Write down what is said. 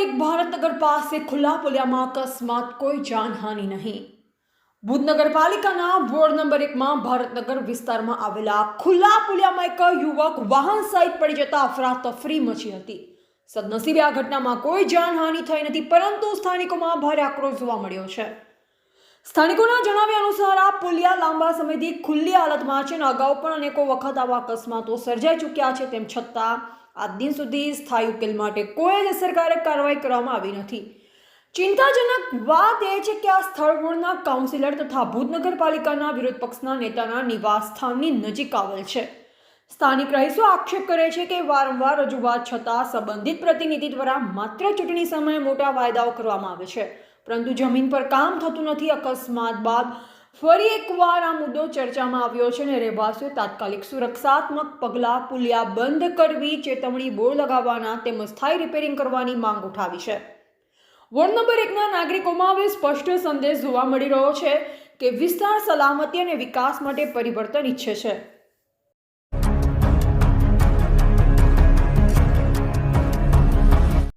એક ભારતનગર પાસે ખુલ્લા પુલિયામાં અકસ્માત, કોઈ જાનહાનિ નહીં. ભુજ નગરપાલિકાના વોર્ડ નંબર 1માં ભારતનગર વિસ્તારમાં આવેલા ખુલ્લા પુલિયામાં એક યુવક વાહન સહિત પડી જતા અફરાતફરી મચી હતી. સદનસીબે આ ઘટનામાં કોઈ જાનહાનિ થઈ નથી, પરંતુ સ્થાનિકોમાં ભારે આક્રોશ જોવા મળ્યો છે. સ્થાનિકોના જણાવ્યા અનુસાર આ પુલિયા લાંબા સમયથી ખુલ્લી હાલતમાં છે અને અગાઉ પણ અનેકો વખત આવા અકસ્માતો સર્જાઈ ચૂક્યા છે. તેમ છતાં આજ દિન સુધી સ્થાયી ઉકેલ માટે કોઈ જ અસરકારક કાર્યવાહી કરવામાં આવી નથી. ચિંતાજનક વાત એ છે કે આ સ્થળ વોર્ડના કાઉન્સિલર તથા ભુજ નગરપાલિકાના વિરોધ પક્ષના નેતાના નિવાસ સ્થાનની નજીક આવેલ છે. સ્થાનિક રહીશો આક્ષેપ કરે છે કે વારંવાર રજૂઆત છતાં સંબંધિત પ્રતિનિધિ દ્વારા માત્ર ચૂંટણી સમયે મોટા વાયદાઓ કરવામાં આવે છે, પરંતુ જમીન પર કામ થતું નથી. અકસ્માત બાદ ફરી એકવાર આ મુદ્દો ચર્ચામાં આવ્યો છે અને રહેવાસીઓ તાત્કાલિક સુરક્ષાત્મક પગલાં, પુલિયા બંધ કરવી, ચેતવણી બોર્ડ લગાવવાના તેમજ સ્થાયી રિપેરિંગ કરવાની માંગ ઉઠાવી છે. વોર્ડ નંબર 1ના નાગરિકોમાં હવે સ્પષ્ટ સંદેશ જોવા મળી રહ્યો છે કે વિસ્તાર સલામતી અને વિકાસ માટે પરિવર્તન ઈચ્છે છે.